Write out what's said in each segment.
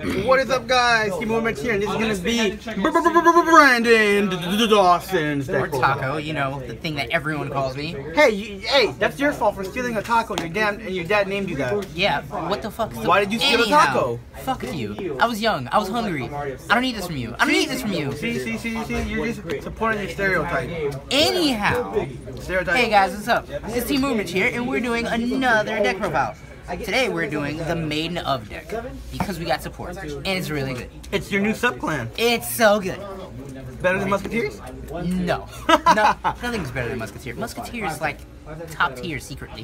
What is up, guys? Team Movement here, and this is gonna be Brandon Dawson's deck. Or Taco, you know, the thing that everyone calls me. Hey, that's your fault for stealing a taco. Your dad named you that. Yeah, what the fuck? Why did you steal a taco? Fuck you. I was young. I was hungry. I don't need this from you. I don't need this from you. See, you're just supporting your stereotype. Anyhow. Stereotype. Hey guys, what's up? It's Team Movement here, and we're doing another deck profile. Today we're doing the Maiden of deck, because we got support, and it's really good. It's your new sub-clan. It's so good. Better than Musketeers? No, nothing's better than Musketeer. Musketeer is like top tier secretly.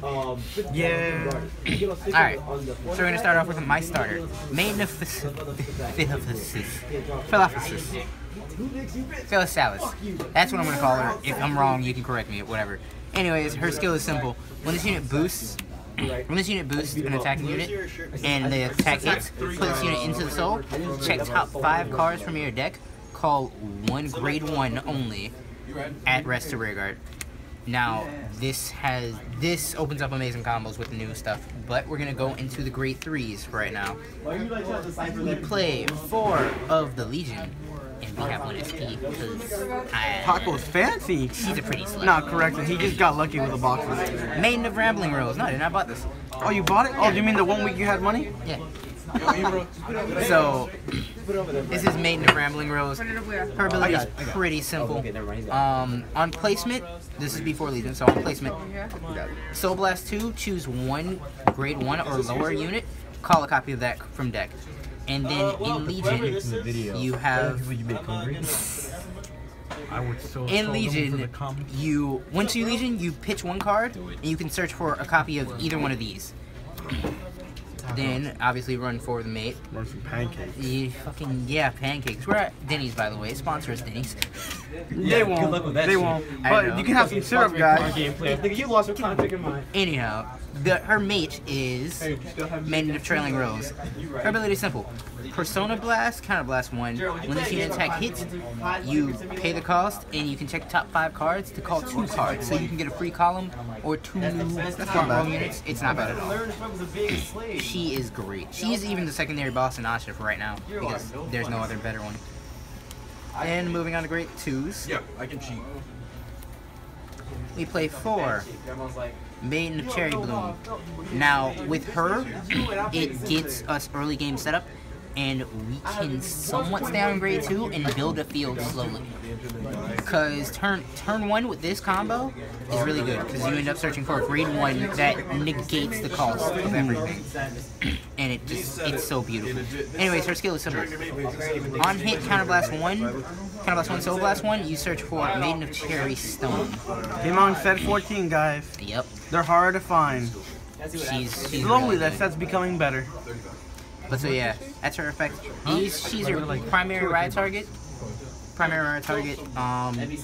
Yeah. Alright, so we're going to start off with my starter. Maiden of Philosalis. That's what I'm going to call her. If I'm wrong, you can correct me, whatever. Anyways, her skill is simple. When this unit boosts an attacking unit, and the attack hits, put this unit into the soul, check top 5 cards from your deck, call one grade 1 only, at rest to rearguard. Now, this opens up amazing combos with the new stuff, but we're gonna go into the grade 3s right now. We play 4 of the Legion, and we have 1 SP, because Taco's fancy. She's a pretty slut. Not correct, he just got lucky with the boxes. Maiden of Rambling Rose. No, I did not bought this. Oh, you bought it? Oh, do you mean the 1 week you had money? Yeah. So, this is Maiden of Rambling Rose. Her ability is pretty simple. On placement, this is before Legion, so on placement, Soul Blast 2, choose 1 grade 1 or lower unit, call a copy of that from deck. And then in Legion, you have... In Legion, once you Legion, you pitch 1 card, and you can search for a copy of either one of these. Then, obviously, run for the mate. Run some pancakes. Yeah, pancakes. We're at Denny's, by the way. Sponsor us, Denny's. They won't. They won't. But you can have some syrup, guys. You lost your contact in mind. Anyhow, her mate is Maiden of Trailing Rose. Her ability is simple. Persona Blast, Counter Blast 1. When this unit attack hits, you pay the cost, and you can check the top 5 cards to call 2 cards. So you can get a free column or 2 new combo units. It's not bad at all. She is great. She is even the secondary boss in Asha for right now, because there's no other better one. And moving on to grade 2s. Yeah, I can cheat. We play 4. Maiden of Cherry Bloom. Now, with her, it gets us early game setup, and we can somewhat stay on grade 2 and build a field slowly. Because turn 1 with this combo is really good, because you end up searching for a grade 1 that negates the cost of everything. And it's so beautiful. Anyways, her skill is simple. On hit, Counterblast 1, Soul Blast 1, you search for Maiden of Cherry Stone. Came on set 14, guys. Yep. They're hard to find. She's slowly, really that set's becoming better. But so yeah, that's her effect. She's your primary ride target.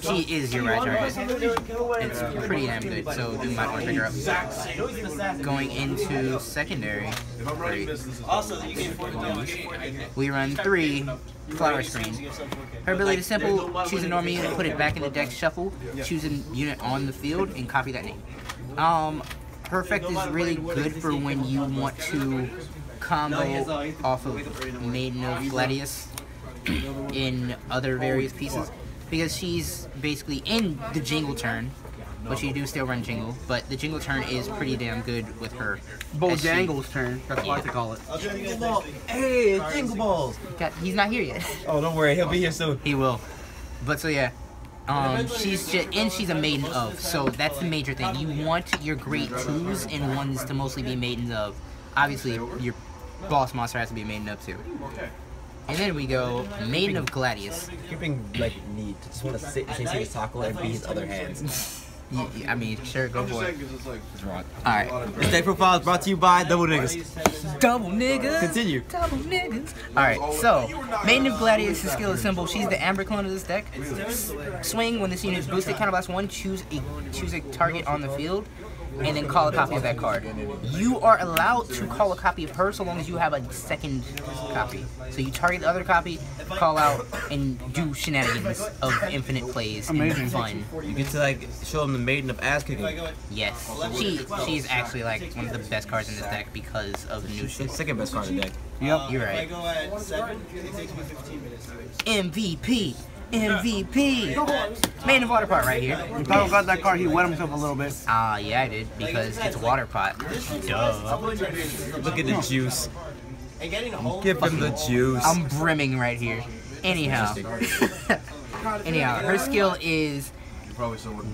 She is your ride target. It's pretty damn good, so you might want to pick her up. Going into secondary, we run 3 Flower Screen. Her ability is simple. Choose a normal unit, put it back in the deck shuffle, choose a unit on the field, and copy that name. Her effect is really good for when you want to combo off of Maiden of Gladius in other various pieces, because she's basically in the jingle turn, but you do still run jingle, but the jingle turn is pretty damn good with her. Bojangles turn, that's what I call it. Hey, it's Jingle Balls! He's not here yet. Oh, don't worry, he'll be here soon. He will. But so yeah, she's a Maiden of, so that's the major thing. You want your grade 2s and 1s to mostly be Maidens of. Obviously, your boss monster has to be a Maiden of too. And then we go Maiden of Gladius. You're being like neat. Just want to sit and see his taco and be his other hands. I mean, sure, go for it. It's wrong. Alright. This deck profile is brought to you by Double Niggas. Double Niggas! Continue. Double Niggas! Alright, so, Maiden of Gladius' skill is simple. She's the Amber clone of this deck. Swing, when this unit is boosted, Counterblast 1, choose a target on the field, and then call a copy of that card. You are allowed to call a copy of her so long as you have a second copy. So you target the other copy, call out, and do shenanigans of infinite plays and fun. You get to like show them the Maiden of ass kicking. Yes, she's actually like one of the best cards in this deck because of the new shit. Second best card in the deck. Yep. You're right. If I go at 7, it takes me 15 minutes. MVP. MVP. Maiden water pot right here. If I got that card, he wet himself a little bit. Yeah, I did, because it's a water pot. Duh. Look at the juice. And getting a whole Give him the juice. I'm brimming right here. Anyhow. Anyhow, her skill is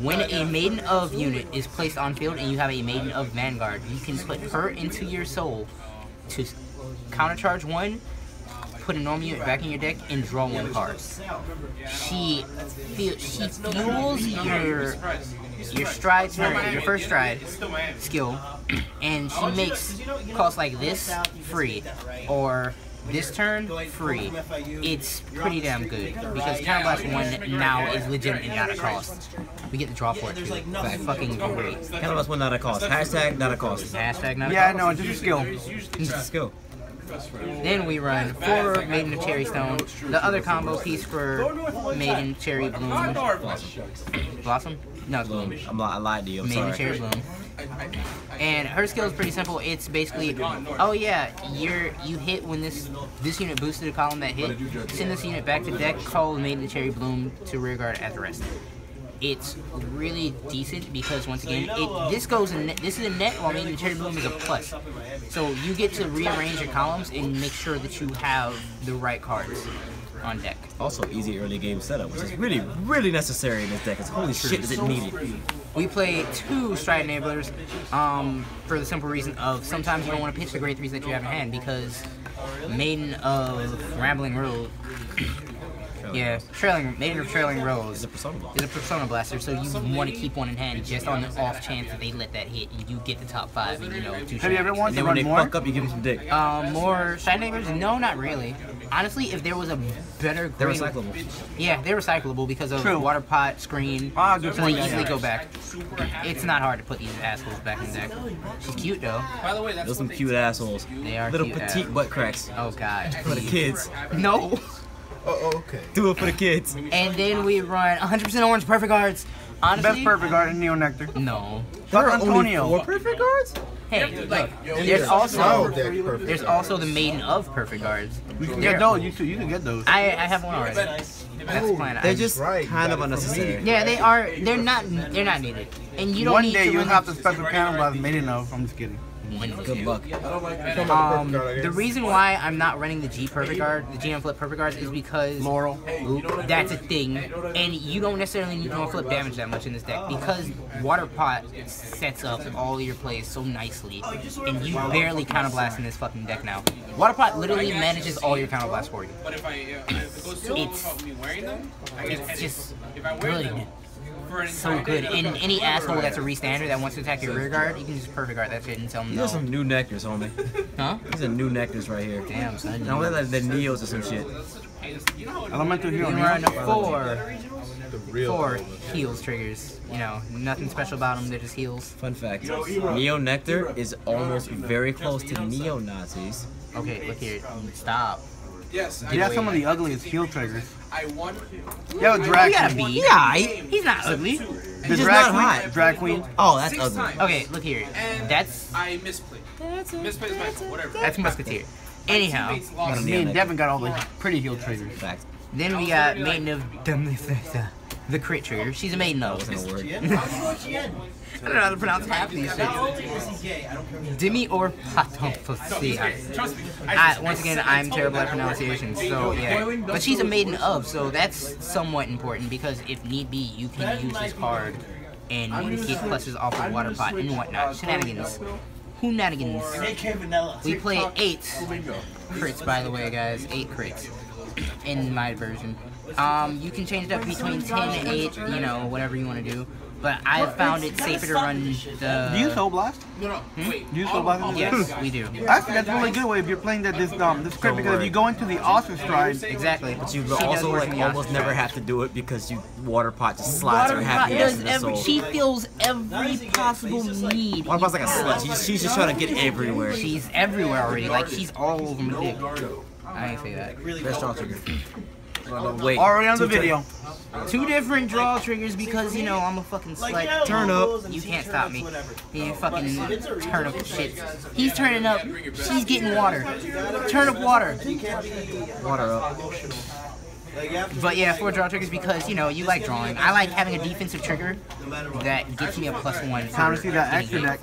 when a Maiden of unit is placed on field and you have a Maiden of Vanguard, you can put her into your soul to countercharge 1, put a normal unit back in your deck, and draw 1 card. She fuels your stride turn, your first stride skill, and she makes calls like this free, or this turn free. It's pretty damn good, because Counterblast 1 now is legitimately not a cost. We get the draw for it too. That's fucking great. Counterblast 1 not a cost. Hashtag not a cost. Hashtag not a Yeah, cost. no, just a skill. It's a skill. Then we run 4 Maiden of Cherry Stone, the other combo piece for Maiden Cherry Bloom. Blossom? No, it's Bloom. I lied to you. I'm Maiden sorry. Cherry Bloom. And her skill is pretty simple. It's basically, oh yeah, you hit when this unit boosted a column that hit. Send this unit back to deck. Call Maiden Cherry Bloom to rearguard at the rest. It's really decent because once again, this is a net while Maiden Cherry Bloom is a plus. So you get to rearrange your columns and make sure that you have the right cards on deck. Also, easy early game setup, which is really, really necessary in this deck. Because holy shit, does it need it? We play 2 Stride Enablers for the simple reason of sometimes you don't want to pitch the grade 3s that you have in hand because Maiden of Rambling Road. Yeah, Maiden of Trailing Rose is a Persona Blaster, so you want to keep one in hand just on the off chance that they let that hit and you get the top 5 and, you know, 2 Have you ever wanted to when run they more? fuck up, you give them some dick. More Stride Enablers? No, not really. Honestly, if there was a better They're grade... recyclable. Yeah, they're recyclable because of water pot, screen, Good so point. they easily go back. It's not hard to put these assholes back in the deck. She's cute though. By the way, that's Those some cute assholes. They are Little cute petite butt cracks Oh god. for the kids. No. Okay. Do it for the kids. And then we run 100% orange perfect guards. Honestly, Best perfect guard in Neo Nectar. No. Fuck Antonio. 4 perfect guards? Hey, like There's there's also the Maiden of perfect guards. We can get those. You can get those. I have one already. That's the plan. They're just kind of unnecessary. Yeah, they are. They're not needed. And you don't One need day to you'll run have to special Counterblast Maiden of. I'm just kidding. Good luck. The reason why I'm not running the G perfect guard, the GM flip perfect guards, is because Laurel. that's a thing, and you don't necessarily need to flip damage that much in this deck because Water Pot sets up all your plays so nicely, and you barely counterblast in this fucking deck now. Water Pot literally manages all your counterblasts for you. But if it goes too long without me wearing them, I can It's just if I wear them good. for an So entire good. day, And any asshole that's a restander that wants to attack your rear guard, you can just perfect guard that shit and tell them These no. are some new nectars, homie. Huh? These are new nectars right here. Damn, son. Now they're like the Neos or some shit. Elemental Hero. We run 4 The real heals triggers. You know, nothing special about them. They're just heals. Fun fact: Neo Nectar is almost very close to Neo Nazis. Okay, look here. Stop. yes, He has some of the ugliest heal triggers. I want. Yeah, drag. You gotta be. Yeah, He's not ugly. The just drag not queen. hot. Drag queen. Oh, that's 6 ugly. times. Okay, look here. And That's I misplayed. Misplayed is my fault. Whatever. that's Musketeer. Anyhow, Teammates lost. Me and Devin got all the pretty heal triggers. Fact. then we got Maiden of the crit trigger. She's a Maiden of. Wasn't a word. I don't know how to pronounce half these shit. Demi or Patofosia. Trust me. Once again, I'm terrible at pronunciation, so yeah. But she's a Maiden of, so that's somewhat important because if need be, you can use this card and get pluses off of Water Pot and whatnot. Shenanigans. Hoonanigans. We play 8 crits, by the way, guys. 8 crits in my version. You can change it up between 10 and 8, you know, whatever you want to do. But I've found it safer to run the... Do you Soul Blast? No, wait. Do you Soul Blast? Yes, we do. Actually, that's a really good way if you're playing this script because if you go into the awesome stride, Exactly. But you She does also work like in the almost opposite never side. have to do it because you Water Pot just slides her Water Pot happy ass does in the every... soul. She feels every possible need. Water Pot's like a slut. She's just trying to get everywhere. She's everywhere already. Like, she's all over my dick. I ain't say that. Best draw trigger. Wait. Already on the video. 2 different draw triggers because, you know, I'm a fucking slut. Turn up. You can't stop me. You fucking turn up shit. He's turning up. She's getting water. Turn up water. Water up. But yeah, 4 draw triggers because, you know, you like drawing. I like having a defensive trigger that gets me a +1. Time to see that extra deck.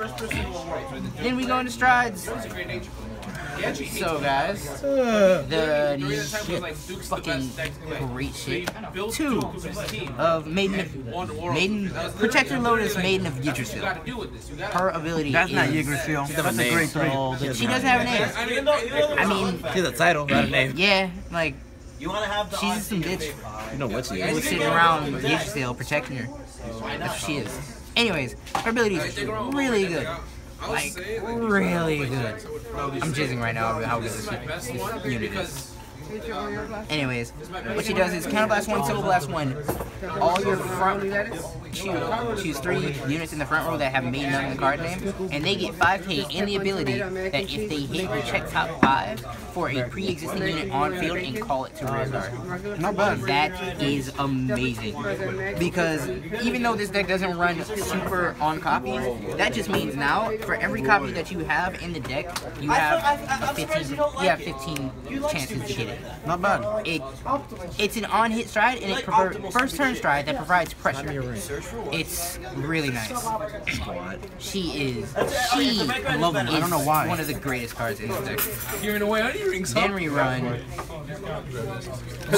Then we go into strides. So guys, the fucking great shit. 2 of Maiden Protector Lotus, Maiden of Yggdrasil. Her ability That's is, not Yggdrasil. That's a great 3. she doesn't have a name. I mean, She's a title, not a name. yeah, like You want to have the she's some bitch You know what she who's is. sitting around with Yggdrasil protecting her. That's what she is. Anyways, her ability is really good. Like, really good. I'm jizzing right now about how good this unit is. Anyways, what she does is counterblast 1, Silver Blast 1. All your front, choose 3 units in the front row that have Maiden on the card name, and they get 5k in the ability that if they hit or check top 5 for a pre-existing unit on field and call it to rear guard. Not bad. That is amazing. Because even though this deck doesn't run super on copies, that just means now for every copy that you have in the deck, you have a 15 chances to get it. Not bad. It's an on-hit stride and it first turn stride that provides pressure. It's really nice. She love it. I don't know why. One of the greatest cards in this deck. Giving away onion rings. Then we run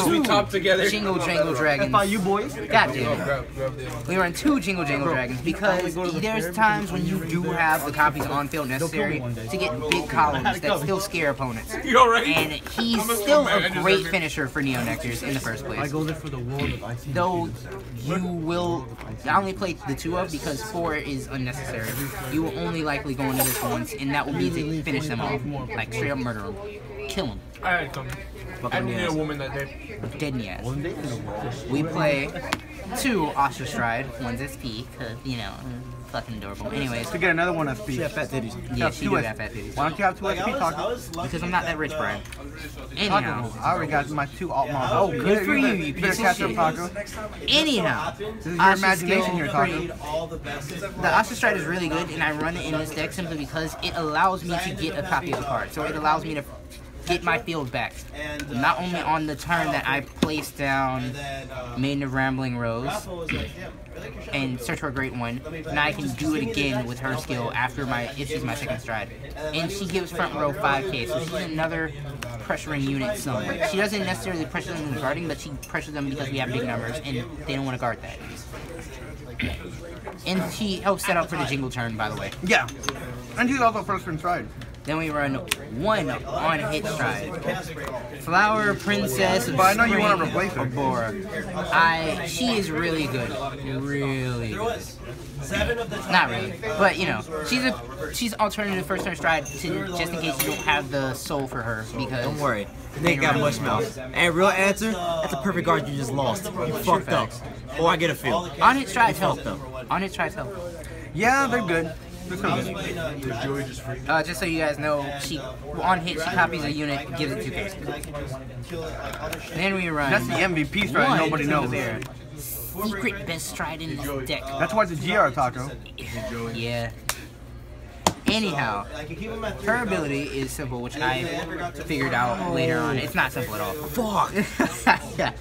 We top together. Jingle Jangle Dragons. By you boys. God damn it. We run 2 Jingle Jangle Dragons because there's times when you do have the copies on field necessary to get big columns that still scare opponents. You alright? And he's still a great finisher for Neo Nectars in the first place. I go there for the world of ice. Though you will, I only played the 2 of because 4 is unnecessary. You will only likely go into this once, and that will be to finish them off, like straight up murder them, kill them. I had some. I needed a woman that day. Dead in the ass. We play 2 Ostrich Stride, 1's SP, cause you know, fucking adorable. Anyways, To get another one SP. She had fat titties. yeah, she do have fat titties. Why don't you have 2 SP, Taco? Because I'm not that rich, Brian. Anyhow, Taco. I already got my 2 alt models. Oh, good for you, you better piece of catch up, shit. Taco. anyhow, This is your imagination here, Taco. the Ostrich Stride is really good, and I run it in this deck simply because it allows me to get a copy of the card. So it allows me to get my field back. Not only on the turn that I place down Maiden of Rambling Rose and search for a great one, now I can do it again with her skill after if she's my 2nd stride. And she gives front row 5k, so she's another pressuring unit somewhere. She doesn't necessarily pressure them in the guarding, but she pressures them because we have big numbers and they don't want to guard that. And she helps set up for the jingle turn, by the way. Yeah. And he's also first turn stride. Then we run 1 on hit stride. Flower Princess of But I know you want to Spring replace her. Bora. She is really good. Really good. Not really, but you know, she's alternative first turn stride to just in case you don't have the soul for her because Don't worry. They got much mouth. And real answer, that's a perfect card you just lost. You fucked up. Or I get a feel. on hit strides help. On hit strides help. Yeah, they're good. Just so you guys know, she on hit she copies a unit, gives it 2 picks. Then we run. That's the MVP stride nobody knows. Secret best stride in this deck. That's why it's a GR, Taco. Yeah. Anyhow, her ability is simple, which I figured out later on. It's not simple at all. Fuck! Yeah.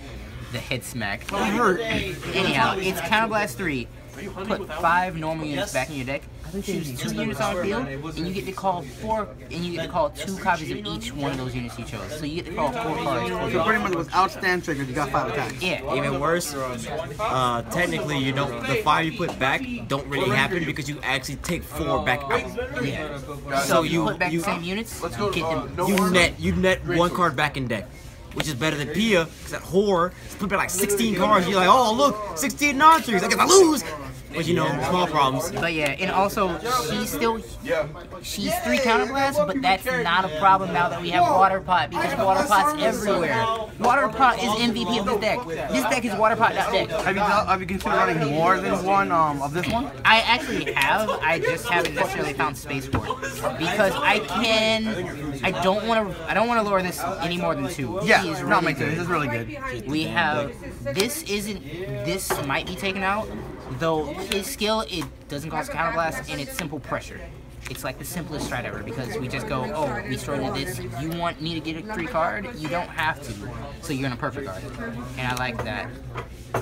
The head smack. Anyhow, it's Counterblast 3. Put 5 normal units back in your deck. Choose 2 units on field, and you get to call 2 copies of each one of those units you chose. So you get to call 4 cards. So pretty much without stand triggers, you got 5 attacks. Yeah. Even worse, technically you don't. The 5 you put back don't really happen because you actually take 4 back out. Yeah. So you put back the same units, you get them. You net 1 card back in deck, which is better than Pia because that whore is put back like 16 cards. You're like, oh look, 16 non-triggers. I guess I lose. But you know, small problems. But yeah, and also she's 3 counterblast, but that's not a problem now that we have Water Pot because Water Pot's everywhere. Water Pot is MVP of this deck. This deck is Water Pot deck. Have you considered running more than one of this one? I actually have. I just haven't necessarily found space for it because I don't want to lower this any more than 2. Yeah, He's not really my This is really good. We have this might be taken out, though his skill it doesn't cost counterblast and it's simple pressure. It's like the simplest strat ever because we just go, oh, we started this. You want me to get a free card? You don't have to. So you're in a perfect card, and I like that.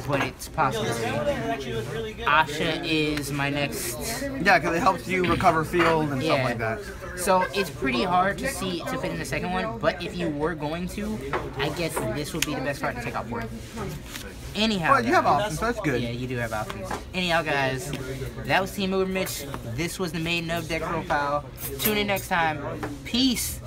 But it's possible to me. Asha is my next. Yeah, because it helps you recover field and stuff like that. So it's pretty hard to fit in the second one, but if you were going to, I guess this would be the best card to take off for it. Anyhow, well, you have options, so that's good. Yeah, you do have options. Anyhow, guys, that was Team Uber Mitch. This was the Maiden of Deck Profile. Tune in next time. Peace.